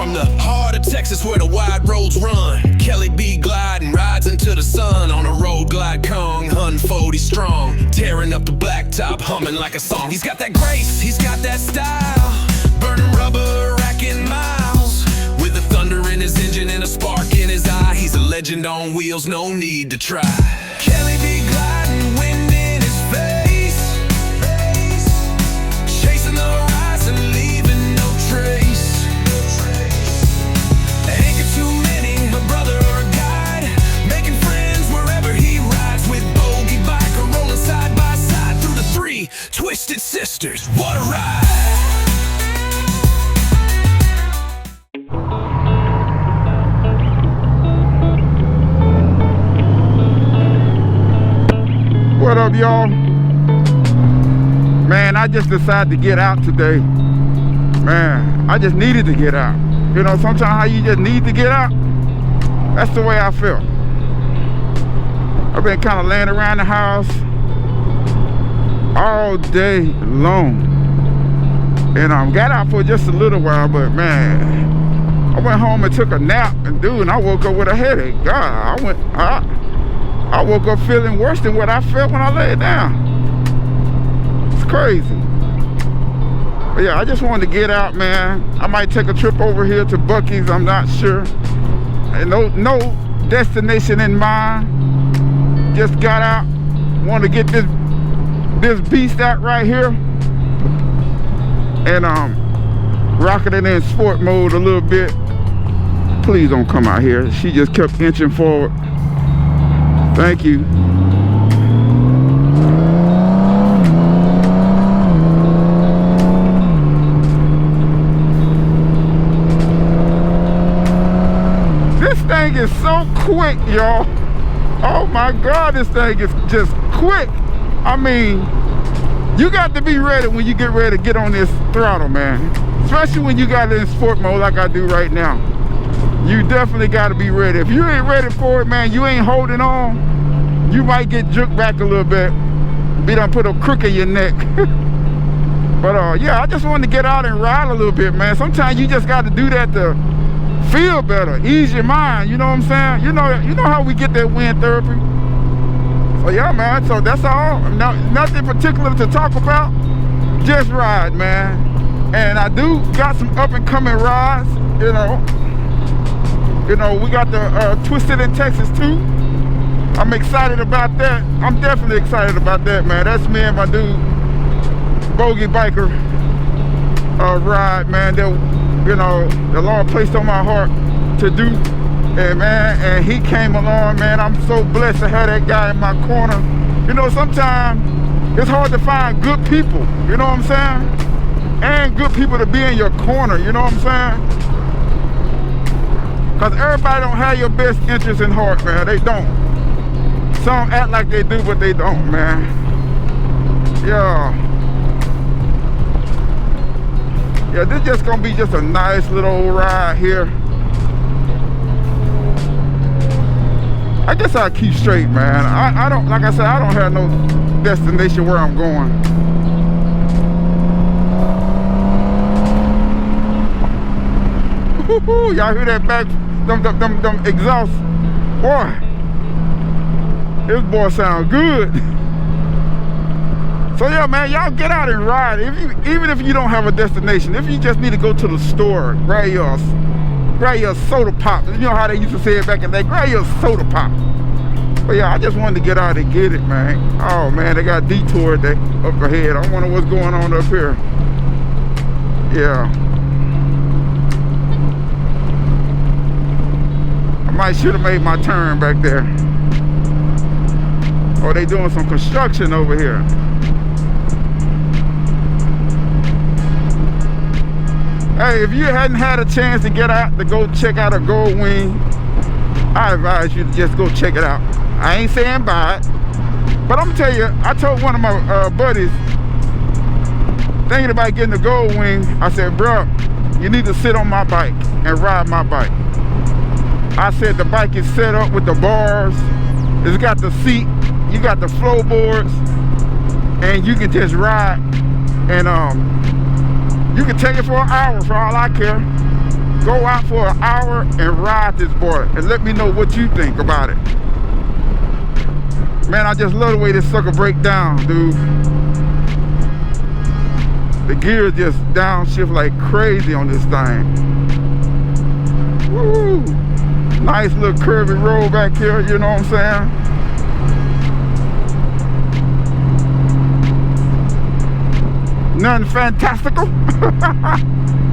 From the heart of Texas where the wide roads run, Kelly B gliding, rides into the sun on a road glide Kong, 140 strong, tearing up the blacktop, humming like a song. He's got that grace, he's got that style, burning rubber, racking miles, with the thunder in his engine and a spark in his eye. He's a legend on wheels, no need to try. Kelly B gliding, wind in his face, chasing the horizon, leaving no trace. Ain't got too many, a brother or a guide, making friends wherever he rides, with bogey biker rolling side by side through the three twisted sisters. What a ride! What up, y'all? Man, I just decided to get out today. Man, I just needed to get out. You know, sometimes how you just need to get out, that's the way I feel. I've been kind of laying around the house all day long. And got out for just a little while, but man, I went home and took a nap, and dude, I woke up with a headache. God, I woke up feeling worse than what I felt when I laid down. It's crazy. But yeah, I just wanted to get out, man. I might take a trip over here to Buc-ee's, I'm not sure. And no destination in mind. Just got out. Want to get this beast out right here. And rocking it in sport mode a little bit. Please don't come out here. She just kept inching forward. Thank you. This thing is so quick, y'all. Oh my God, this thing is just quick. I mean, you got to be ready when you get ready to get on this throttle, man. Especially when you got it in sport mode like I do right now. You definitely got to be ready. If you ain't ready for it, man, you ain't holding on, you might get jerked back a little bit. Be done put a crook in your neck. But yeah, I just wanted to get out and ride a little bit, man. Sometimes you just got to do that to feel better, ease your mind. You know what I'm saying? You know how we get that wind therapy. So yeah, man. So that's all. Nothing particular to talk about. Just ride, man. And I do got some up and coming rides. You know, we got the Twisted in Texas too. I'm excited about that. I'm definitely excited about that, man. That's me and my dude, Bogey Biker ride, man. That, you know, the Lord placed on my heart to do. And man, and he came along, man. I'm so blessed to have that guy in my corner. You know, sometimes it's hard to find good people, you know what I'm saying? And good people to be in your corner, you know what I'm saying? Because everybody don't have your best interest in heart, man. They don't. Some act like they do, but they don't, man. Yeah. Yeah, this just gonna be just a nice little ride here. I guess I'll keep straight, man. I don't, like I said, I don't have no destination where I'm going. Y'all hear that back? Them exhausts. Boy, this boy sound good. So yeah, man, y'all get out and ride. Even if you don't have a destination, if you just need to go to the store, grab your soda pop. You know how they used to say it back in the day, grab your soda pop. But yeah, I just wanted to get out and get it, man. Oh man, they got detoured up ahead. I wonder what's going on up here. Yeah. I might should have made my turn back there. Oh, they doing some construction over here. Hey, if you hadn't had a chance to get out to go check out a Gold Wing, I advise you to just go check it out. I ain't saying buy it, but I'm gonna tell you, I told one of my buddies thinking about getting the Gold Wing. I said, bro, you need to sit on my bike and ride my bike. I said the bike is set up with the bars, it's got the seat, you got the floorboards, and you can just ride, and you can take it for an hour for all I care. Go out for an hour and ride this boy and let me know what you think about it. Man, I just love the way this sucker break down, dude. The gear just downshift like crazy on this thing. Woo! Nice little curvy road back here, you know what I'm saying? Nothing fantastical,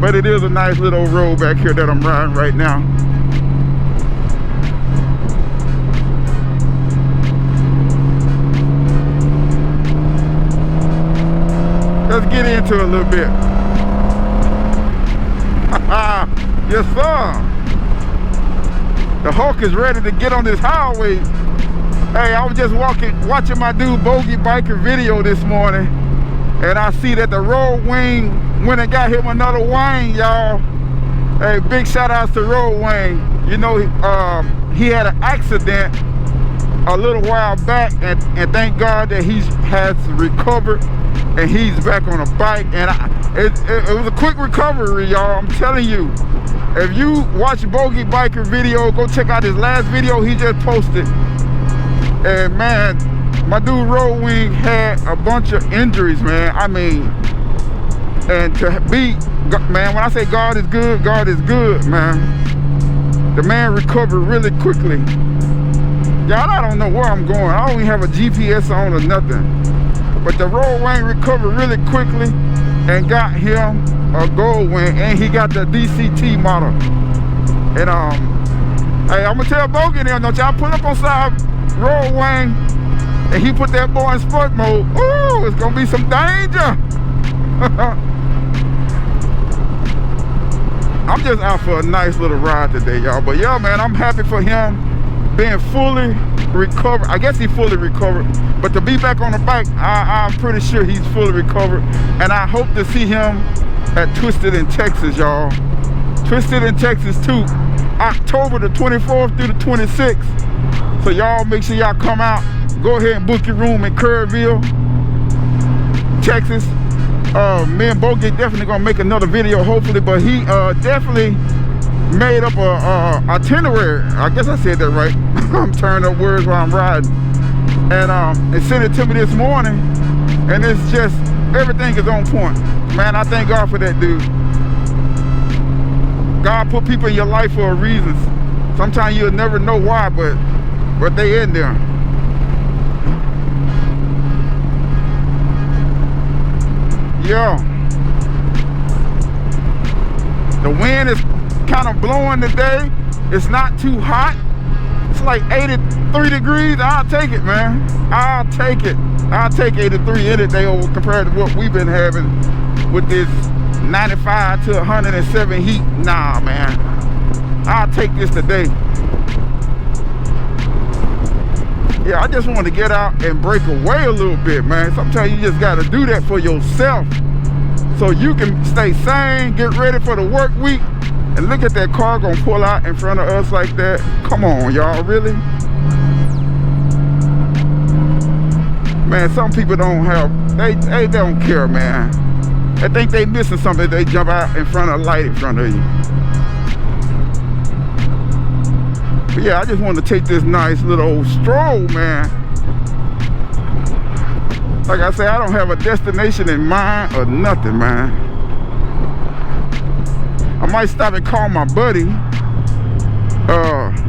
but it is a nice little road back here that I'm riding right now. Let's get into it a little bit. Yes, sir. The Hulk is ready to get on this highway. Hey, I was just watching my dude Bogey Biker video this morning, and I see that the road wing went and got him another wing, y'all. Hey, big shout outs to Road Wing. You know, he had an accident a little while back, and thank God that he has recovered and he's back on a bike. And it was a quick recovery, y'all. I'm telling you, if you watch Bogey Biker video, go check out his last video he just posted. And man, my dude Road Wing had a bunch of injuries, man. I mean, and to be, man, when I say God is good, man. The man recovered really quickly. Y'all, I don't know where I'm going. I don't even have a GPS on or nothing. But the Road Wing recovered really quickly and got him a gold wing, and he got the DCT model. And hey, I'm gonna tell Bogey now, don't y'all put up on side Road Wing and he put that boy in sport mode. Ooh, it's gonna be some danger. I'm just out for a nice little ride today, y'all. But yeah, man, I'm happy for him being fully recovered. I guess he fully recovered, but to be back on the bike, I'm pretty sure he's fully recovered. And I hope to see him at Twisted in Texas, y'all. Twisted in Texas too, October the 24th through the 26th. So y'all make sure y'all come out. Go ahead and book your room in Kerrville, Texas. Me and Bogey definitely gonna make another video, hopefully, but he definitely made up a itinerary. I guess I said that right. I'm turning up words while I'm riding. And it sent it to me this morning, and it's just, everything is on point. Man, I thank God for that, dude. God put people in your life for a reason. Sometimes you'll never know why, but they in there. Yeah. The wind is kind of blowing today. It's not too hot. It's like 83 degrees. I'll take it, man. I'll take it. I'll take 83 any day over compared to what we've been having with this 95 to 107 heat. Nah, man. I'll take this today. Yeah, I just want to get out and break away a little bit, man. Sometimes you just got to do that for yourself so you can stay sane, get ready for the work week. And look at that car gonna pull out in front of us like that. Come on, y'all, really? Man, some people don't have, they don't care, man. They think they missing something, they jump out in front of a light in front of you. But yeah, I just want to take this nice little stroll, man. Like I say, I don't have a destination in mind or nothing, man. I might stop and call my buddy,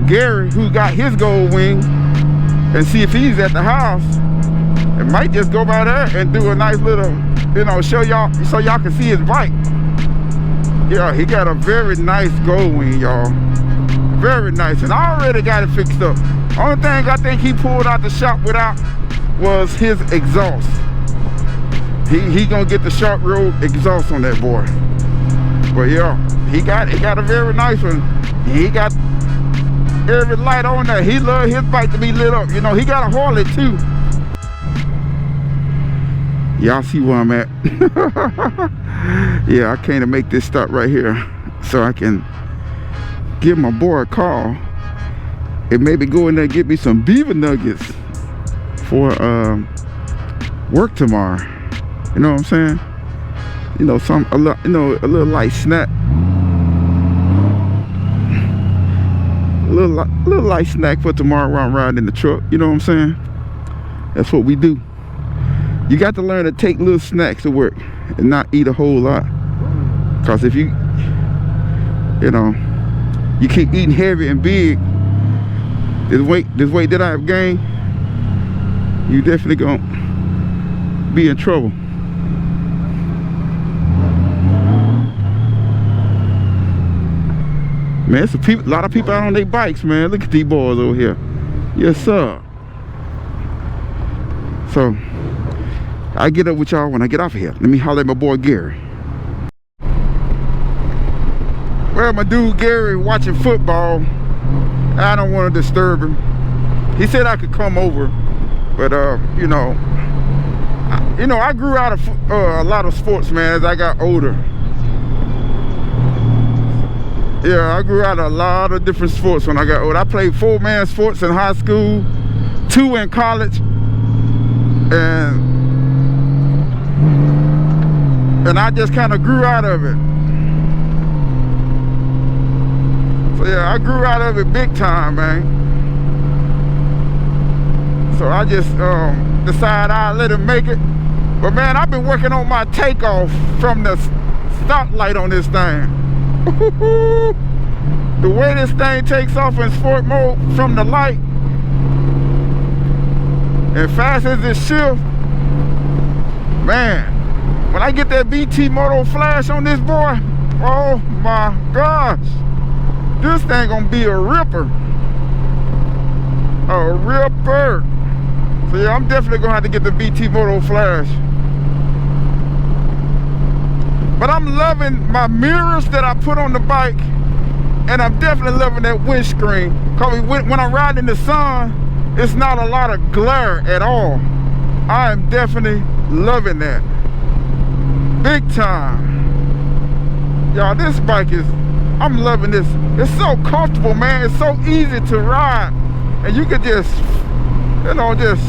Gary, who got his gold wing, and see if he's at the house. And might just go by there and do a nice little, you know, show y'all, so y'all can see his bike. Yeah, he got a very nice gold wing, y'all. Very nice, and I already got it fixed up. Only thing I think he pulled out the shop without was his exhaust. He gonna get the Shark Road exhaust on that boy. But yeah, he got a very nice one. He got every light on there. He loved his bike to be lit up. You know, he got a Harley too. Y'all see where I'm at? Yeah, I came to make this stop right here so I can give my boy a call and maybe go in there and get me some beaver nuggets for work tomorrow. You know what I'm saying? You know, a little light snack. little light snack for tomorrow while I'm riding in the truck. You know what I'm saying? That's what we do. You got to learn to take little snacks to work and not eat a whole lot. Cause if you know, you keep eating heavy and big, this weight that I have gained, you definitely gonna be in trouble. Man, it's a lot of people out on their bikes, man. Look at these boys over here. Yes, sir. So, I get up with y'all when I get off of here. Let me holler at my boy Gary. Well, my dude Gary watching football. I don't want to disturb him. He said I could come over, but you know, I grew out of a lot of sports, man, as I got older. Yeah, I grew out of a lot of different sports when I got older. I played 4-man sports in high school, 2 in college, and I just kind of grew out of it. So yeah, I grew out of it big time, man. So I just decided I'd let him make it. But man, I've been working on my takeoff from the stoplight on this thing. The way this thing takes off in sport mode from the light, and fast as it shifts, man, when I get that BT Moto flash on this boy, oh my gosh, this thing gonna be a ripper. A ripper. So yeah, I'm definitely gonna have to get the BT Moto flash. But I'm loving my mirrors that I put on the bike, and I'm definitely loving that windscreen. Cause when I'm riding in the sun, it's not a lot of glare at all. I am definitely loving that. Big time. Y'all, this bike is, I'm loving this. It's so comfortable, man. It's so easy to ride. And you could just, you know, just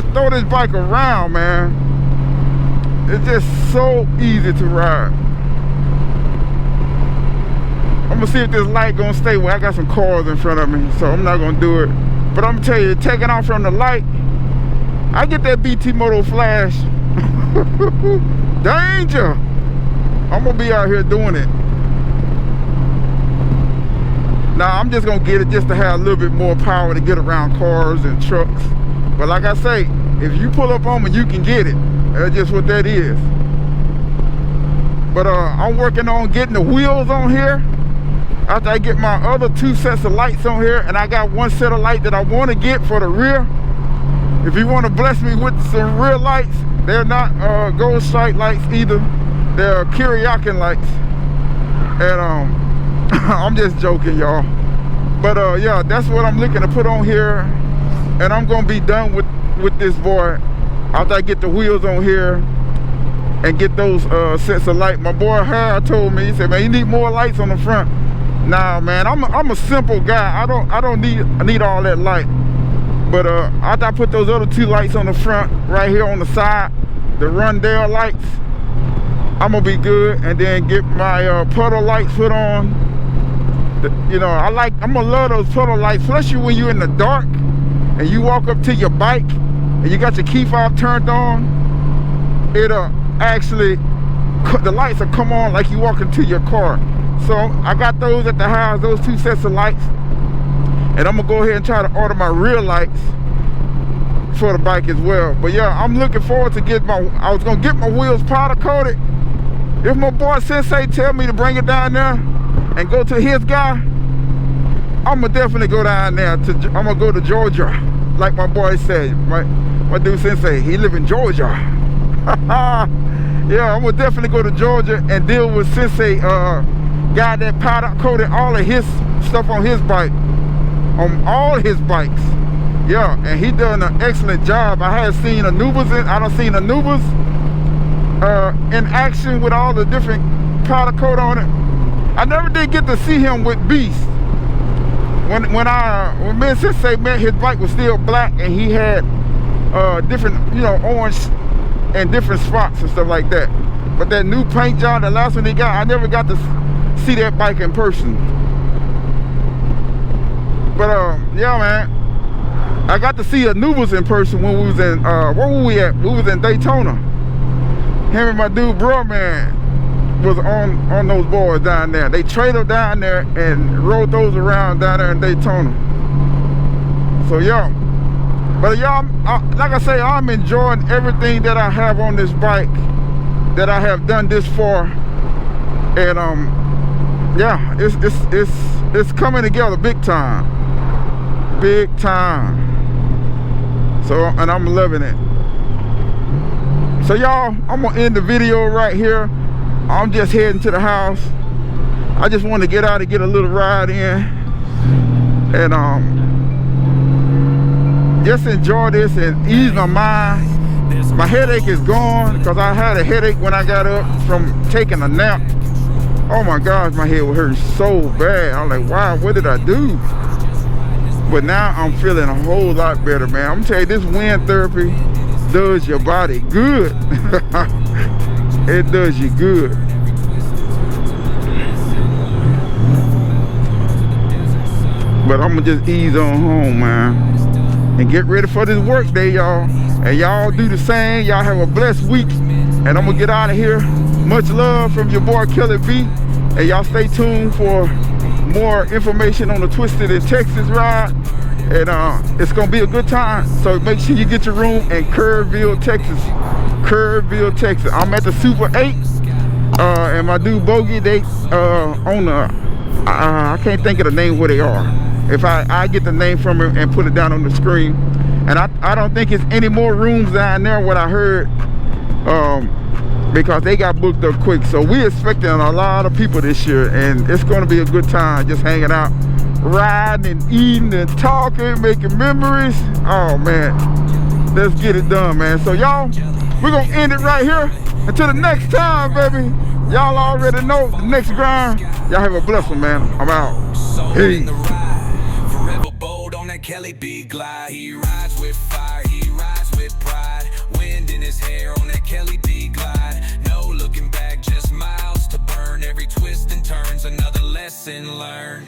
throw this bike around, man. It's just so easy to ride. I'm gonna see if this light gonna stay where I got some cars in front of me, so I'm not gonna do it. But I'm gonna tell you, taking off from the light, I get that BT Moto flash. Danger! I'm gonna be out here doing it. Now I'm just gonna get it just to have a little bit more power to get around cars and trucks. But like I say, if you pull up on me, you can get it. That's just what that is. But I'm working on getting the wheels on here. After I get my other 2 sets of lights on here, and I got 1 set of light that I want to get for the rear. If you want to bless me with some rear lights, they're not gold stripe lights either. They're karaoke lights. And I'm just joking, y'all. But yeah, that's what I'm looking to put on here, and I'm gonna be done with this boy after I get the wheels on here and get those sets of light. My boy Harold told me, he said, man, you need more lights on the front. Nah, man, I'm a simple guy. I don't need all that light. But after I put those other 2 lights on the front, right here on the side, the Rundell lights, I'm gonna be good. And then get my puddle lights put on. You know, I'm gonna love those puddle lights, especially when you're in the dark and you walk up to your bike and you got your key fob turned on. It'll actually, the lights will come on like you walk into your car. So I got those at the house, those 2 sets of lights. And I'm gonna go ahead and try to order my rear lights for the bike as well. But yeah, I'm looking forward to get I was gonna get my wheels powder coated. If my boy Sensei tell me to bring it down there and go to his guy, I'm gonna definitely go down there I'm gonna go to Georgia. Like my boy said, my dude Sensei, he live in Georgia. Yeah, I'm gonna definitely go to Georgia and deal with Sensei, guy that powder coated all of his stuff on his bike, on all his bikes. Yeah, and he done an excellent job. I had seen Anubis in action with all the different powder coat on it. I never did get to see him with Beast. When me and Sensei met, his bike was still black and he had different, you know, orange and different spots and stuff like that. But that new paint job, the last one he got, I never got to see that bike in person. yeah, man. I got to see Anubis in person when we was in, where were we at? We was in Daytona. Him and my dude, bro, man, was on those boards down there. They trailered down there and rode those around down there in Daytona. So, yeah. But, y'all, like I say, I'm enjoying everything that I have on this bike that I have done this far. And, yeah, it's coming together big time. Big time. So, and I'm loving it. So y'all, I'm gonna end the video right here. I'm just heading to the house. I just want to get out and get a little ride in, and just enjoy this and ease my mind. My headache is gone because I had a headache when I got up from taking a nap. Oh my gosh, my head was hurting so bad. I was like, wow, what did I do? But now I'm feeling a whole lot better, man. I'm gonna tell you, this wind therapy does your body good. It does you good. But I'm gonna just ease on home, man, and get ready for this work day, y'all. And y'all do the same. Y'all have a blessed week, and I'm gonna get out of here. Much love from your boy Kelly B, and y'all stay tuned for more information on the Twisted in Texas ride. And it's gonna be a good time, so make sure you get your room in Kerrville, Texas. Kerrville, Texas. I'm at the Super 8, and my dude Bogey, they on the I can't think of the name where they are. If I get the name from him and put it down on the screen. And I don't think it's any more rooms down there, what I heard, because they got booked up quick. So we're expecting a lot of people this year, and it's going to be a good time just hanging out, riding and eating and talking, making memories. Oh man, let's get it done, man. So y'all, we're going to end it right here. Until the next time, baby. Y'all already know the next grind. Y'all have a blessed one, man. I'm out. Peace. Forever bold on that Kelly B glide. He rides with fire, he rides with pride. Wind in his hair on that Kelly B glide. No looking back, just miles to burn. Every twist and turns, another lesson learned.